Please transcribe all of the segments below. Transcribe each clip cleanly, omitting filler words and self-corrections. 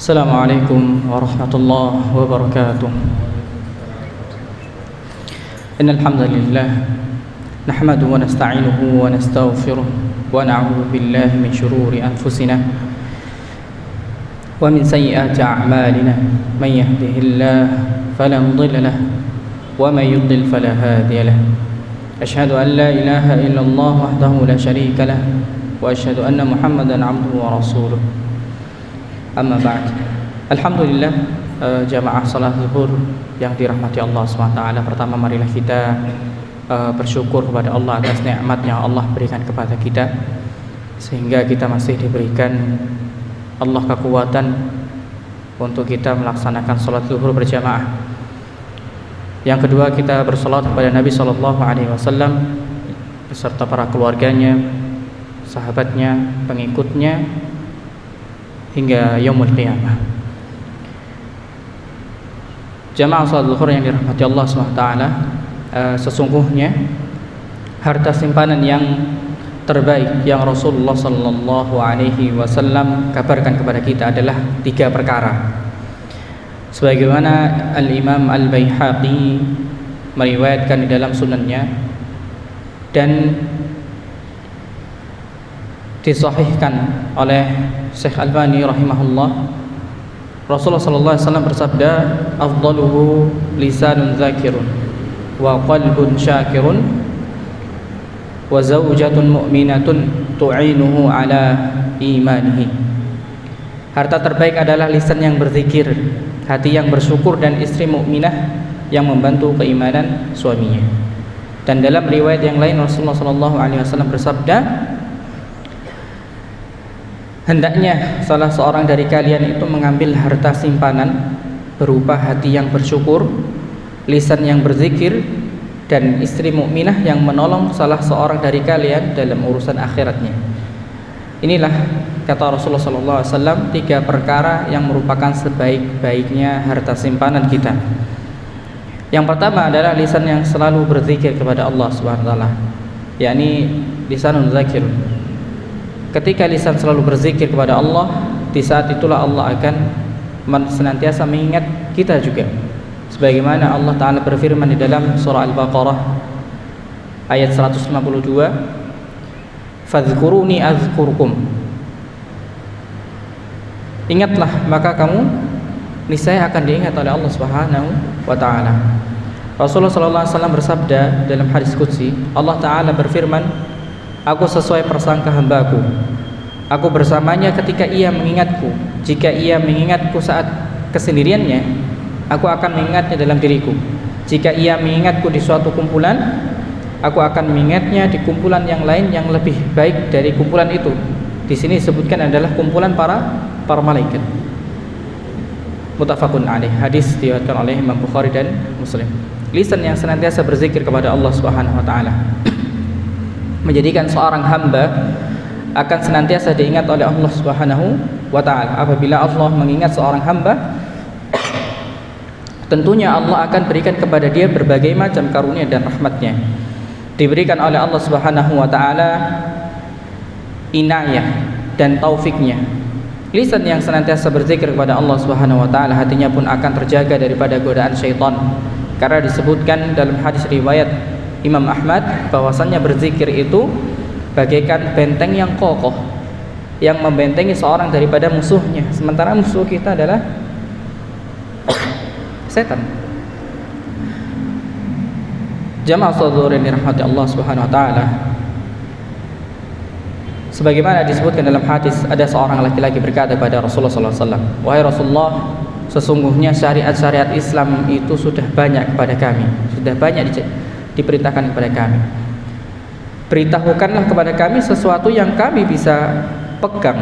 Assalamualaikum warahmatullahi wabarakatuh. Innal hamdalillah nahmaduhu wa nasta'inuhu wa nastaghfiruh wa na'udzu billahi min shururi anfusina wa min sayyiati a'malina. May yahdihillahu fala mudilla lahu wa may yudlil fala hadiya lahu. Asyhadu an la ilaha illallah wahdahu la syarika lahu wa asyhadu anna Muhammadan 'abduhu wa rasuluh. Amma ba'd. Alhamdulillah, jamaah salat zuhur yang dirahmati Allah SWT. Pertama, marilah kita bersyukur kepada Allah atas nikmat yang Allah berikan kepada kita, sehingga kita masih diberikan Allah kekuatan untuk kita melaksanakan salat zuhur berjamaah. Yang kedua, kita bersalat kepada Nabi SAW beserta para keluarganya, sahabatnya, pengikutnya hingga yaumul qiyamah. Jamaah salat zuhur yang dirahmati Allah SWT, sesungguhnya harta simpanan yang terbaik yang Rasulullah SAW kabarkan kepada kita adalah 3 perkara. Sebagaimana Al-Imam Al-Baihaqi meriwayatkan di dalam sunannya dan disahihkan oleh Syekh Albani rahimahullah, Rasulullah sallallahu alaihi wasallam bersabda, afdaluhu lisanun zakirun wa qalbun syakirun wa zaujatun mu'minatun tu'inuhu ala imanihi. Harta terbaik adalah lisan yang berzikir, hati yang bersyukur, dan istri mukminah yang membantu keimanan suaminya. Dan dalam riwayat yang lain Rasulullah sallallahu alaihi wasallam bersabda, hendaknya salah seorang dari kalian itu mengambil harta simpanan berupa hati yang bersyukur, lisan yang berzikir, dan istri mukminah yang menolong salah seorang dari kalian dalam urusan akhiratnya. Inilah, kata Rasulullah SAW, 3 perkara yang merupakan sebaik-baiknya harta simpanan kita. Yang pertama adalah lisan yang selalu berzikir kepada Allah SWT, yakni lisanun zakir. Ketika lisan selalu berzikir kepada Allah, di saat itulah Allah akan senantiasa mengingat kita juga. Sebagaimana Allah Ta'ala berfirman di dalam surah Al-Baqarah ayat 152, fadhkuruni azkurkum. Ingatlah, maka kamu niscaya akan diingat oleh Allah Subhanahu wa Ta'ala. Rasulullah sallallahu alaihi wasallam bersabda dalam hadis qudsi, Allah Ta'ala berfirman, aku sesuai persangka hambaku, aku bersamanya ketika ia mengingatku. Jika ia mengingatku saat kesendiriannya, aku akan mengingatnya dalam diriku. Jika ia mengingatku di suatu kumpulan, aku akan mengingatnya di kumpulan yang lain yang lebih baik dari kumpulan itu. Di sini disebutkan adalah kumpulan para malaikat. Muttafaqun alaih. Hadis diriwayatkan oleh Imam Bukhari dan Muslim. Lisan yang senantiasa berzikir kepada Allah Subhanahu wa Ta'ala menjadikan seorang hamba akan senantiasa diingat oleh Allah Subhanahu wa Ta'ala. Apabila Allah mengingat seorang hamba, tentunya Allah akan berikan kepada dia berbagai macam karunia dan rahmatnya. Diberikan oleh Allah Subhanahu wa Ta'ala inayah dan taufiknya. Lisan yang senantiasa berzikir kepada Allah Subhanahu wa Ta'ala, hatinya pun akan terjaga daripada godaan syaitan. Karena disebutkan dalam hadis riwayat Imam Ahmad bahwasannya berzikir itu bagaikan benteng yang kokoh yang membentengi seorang daripada musuhnya, sementara musuh kita adalah setan. Jamaah saudara yang dirahmati Allah Subhanahu wa Ta'ala, sebagaimana disebutkan dalam hadis, ada seorang laki-laki berkata kepada Rasulullah SAW, wahai Rasulullah, sesungguhnya syariat-syariat Islam itu sudah banyak kepada kami, sudah banyak diperintahkan kepada kami. Beritahukanlah kepada kami sesuatu yang kami bisa pegang,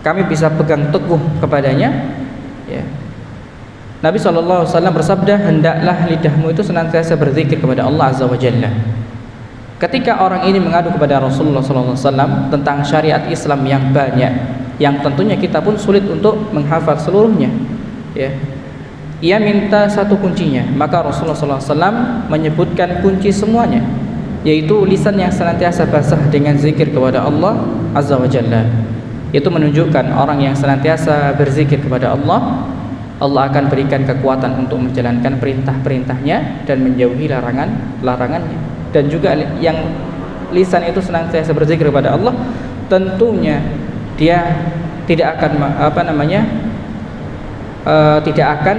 kami bisa pegang teguh kepadanya, ya. Nabi SAW bersabda, hendaklah lidahmu itu senantiasa berzikir kepada Allah Azza wa Jalla. Ketika orang ini mengadu kepada Rasulullah SAW tentang syariat Islam yang banyak, yang tentunya kita pun sulit untuk menghafal seluruhnya, ya, ia minta satu kuncinya, maka Rasulullah SAW menyebutkan kunci semuanya, yaitu lisan yang senantiasa basah dengan zikir kepada Allah Azza wa Jalla. Itu menunjukkan orang yang senantiasa berzikir kepada Allah, Allah akan berikan kekuatan untuk menjalankan perintah-perintahnya dan menjauhi larangannya. Dan juga yang lisan itu senantiasa berzikir kepada Allah, tentunya dia tidak akan tidak akan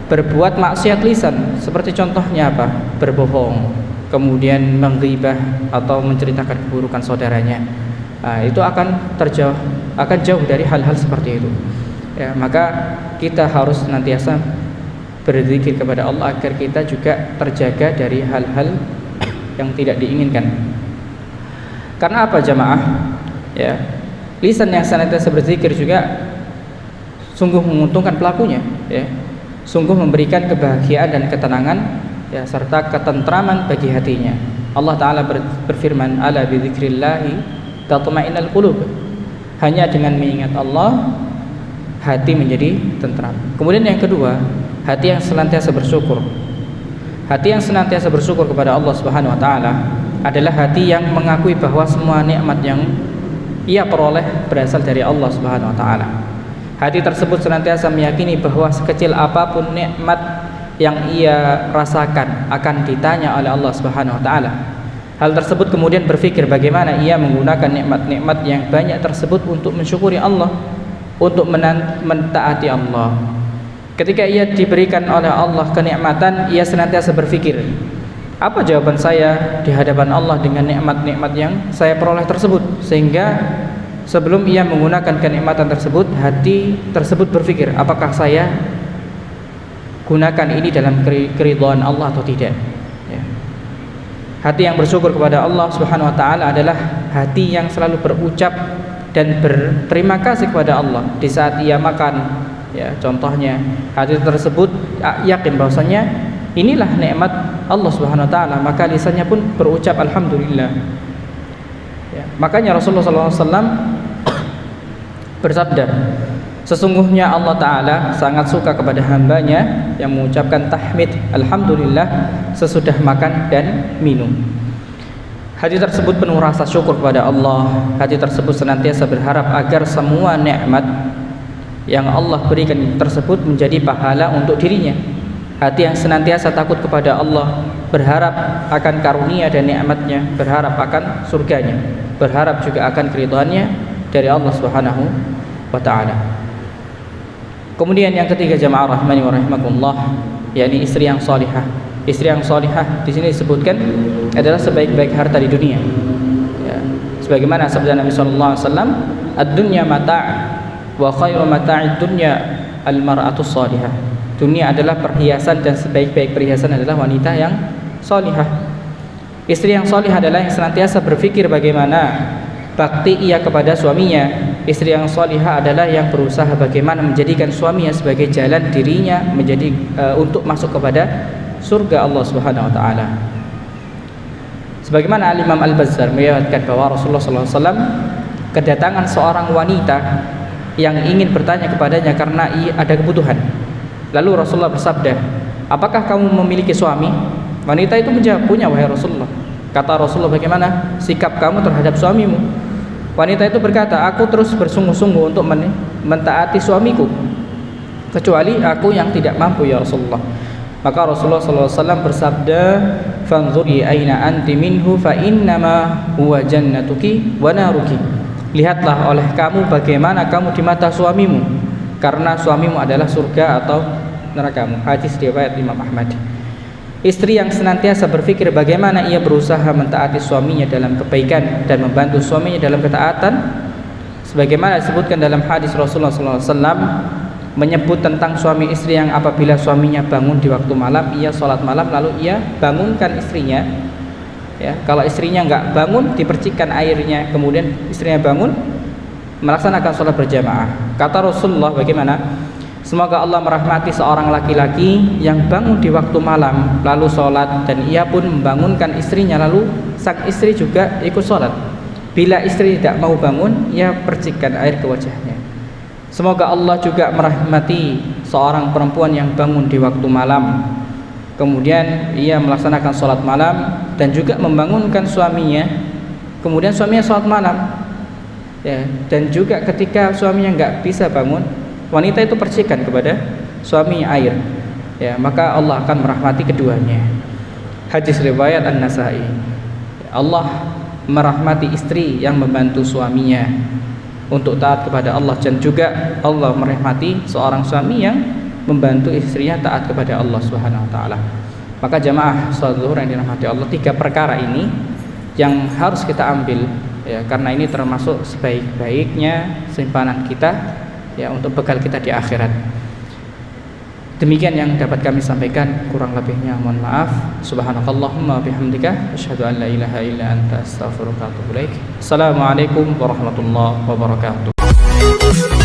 berbuat maksiat lisan. Seperti contohnya apa? Berbohong, kemudian menggibah atau menceritakan keburukan saudaranya. Itu akan jauh dari hal-hal seperti itu. Ya, maka kita harus senantiasa berzikir kepada Allah agar kita juga terjaga dari hal-hal yang tidak diinginkan. Karena apa jamaah? Ya, lisan yang senantiasa berzikir juga sungguh menguntungkan pelakunya, ya. Sungguh memberikan kebahagiaan dan ketenangan, ya, serta ketentraman bagi hatinya. Allah Ta'ala berfirman, ala bidzikrillahi tatma'innul qulub. Hanya dengan mengingat Allah, hati menjadi tentram. Kemudian yang kedua, hati yang senantiasa bersyukur. Hati yang senantiasa bersyukur kepada Allah Subhanahu wa taala adalah hati yang mengakui bahwa semua nikmat yang ia peroleh berasal dari Allah Subhanahu wa taala. Hati tersebut senantiasa meyakini bahwa sekecil apapun nikmat yang ia rasakan akan ditanya oleh Allah Subhanahu wa taala. Hal tersebut kemudian berpikir bagaimana ia menggunakan nikmat-nikmat yang banyak tersebut untuk mensyukuri Allah, untuk mentaati Allah. Ketika ia diberikan oleh Allah kenikmatan, ia senantiasa berpikir, apa jawaban saya di hadapan Allah dengan nikmat-nikmat yang saya peroleh tersebut? Sehingga sebelum ia menggunakan kenikmatan tersebut, hati tersebut berpikir, apakah saya gunakan ini dalam keridhaan Allah atau tidak? Ya. Hati yang bersyukur kepada Allah Subhanahu wa taala adalah hati yang selalu berucap dan berterima kasih kepada Allah di saat ia makan. Ya, contohnya hati tersebut yakin bahwasanya inilah nikmat Allah Subhanahu wa taala, maka lisannya pun berucap alhamdulillah. Ya, makanya Rasulullah SAW bersabda, sesungguhnya Allah Ta'ala sangat suka kepada hambanya yang mengucapkan tahmid alhamdulillah sesudah makan dan minum. Hati tersebut penuh rasa syukur kepada Allah. Hati tersebut senantiasa berharap agar semua nikmat yang Allah berikan tersebut menjadi pahala untuk dirinya. Hati yang senantiasa takut kepada Allah, berharap akan karunia dan nikmatnya, berharap akan surganya, berharap juga akan keridhaannya dari Allah Subhanahu wa ta'ala. Kemudian yang ketiga jamaah rahmani wa rahimakumullah, yakni istri yang salihah. Istri yang salihah di sini disebutkan adalah sebaik-baik harta di dunia. Ya, sebagaimana sabda Nabi sallallahu alaihi wasallam, ad-dunya mata' wa khairu mata'id dunya al-mar'atu salihah. Dunia adalah perhiasan dan sebaik-baik perhiasan adalah wanita yang salihah. Istri yang salihah adalah yang senantiasa berpikir bagaimana bakti ia kepada suaminya. Istri yang salihah adalah yang berusaha bagaimana menjadikan suaminya sebagai jalan dirinya menjadi untuk masuk kepada surga Allah Subhanahu wa taala. Sebagaimana Al-Imam Al-Bazzar meriwayatkan bahwa Rasulullah sallallahu alaihi wasallam kedatangan seorang wanita yang ingin bertanya kepadanya karena ada kebutuhan. Lalu Rasulullah bersabda, "Apakah kamu memiliki suami?" Wanita itu menjawab, "Punya wahai Rasulullah." Kata Rasulullah, "Bagaimana sikap kamu terhadap suamimu?" Wanita itu berkata, "Aku terus bersungguh-sungguh untuk mentaati suamiku, kecuali aku yang tidak mampu ya Rasulullah." Maka Rasulullah SAW bersabda, "Fanzuri aina anti minhu fa innama huwa jannatuki wa naruki." Lihatlah oleh kamu bagaimana kamu di mata suamimu, karena suamimu adalah surga atau nerakamu. Hadis riwayat Imam Ahmad. Istri yang senantiasa berpikir bagaimana ia berusaha mentaati suaminya dalam kebaikan dan membantu suaminya dalam ketaatan, sebagaimana disebutkan dalam hadis Rasulullah SAW menyebut tentang suami istri yang apabila suaminya bangun di waktu malam, ia sholat malam lalu ia bangunkan istrinya. Ya, kalau istrinya enggak bangun, dipercikkan airnya, kemudian istrinya bangun melaksanakan sholat berjamaah. Kata Rasulullah, bagaimana? Semoga Allah merahmati seorang laki-laki yang bangun di waktu malam lalu sholat, dan ia pun membangunkan istrinya lalu sang istri juga ikut sholat. Bila istri tidak mau bangun, ia percikkan air ke wajahnya. Semoga Allah juga merahmati seorang perempuan yang bangun di waktu malam, kemudian ia melaksanakan sholat malam dan juga membangunkan suaminya, kemudian suaminya sholat malam. ya, dan juga ketika suaminya nggak bisa bangun, wanita itu percikan kepada suaminya air, ya, maka Allah akan merahmati keduanya. Hadis riwayat An-Nasa'i, Allah merahmati istri yang membantu suaminya untuk taat kepada Allah, dan juga Allah merahmati seorang suami yang membantu istrinya taat kepada Allah Subhanahu wa taala. Maka jamaah salat zuhur yang dirahmati Allah, 3 perkara ini yang harus kita ambil, ya, karena ini termasuk sebaik-baiknya simpanan kita, ya, untuk bekal kita di akhirat. Demikian yang dapat kami sampaikan, kurang lebihnya mohon maaf. Subhanakallahumma bihamdika asyhadu an la ilaha illa anta astaghfiruka wa atubu ilaik. Assalamualaikum warahmatullahi wabarakatuh.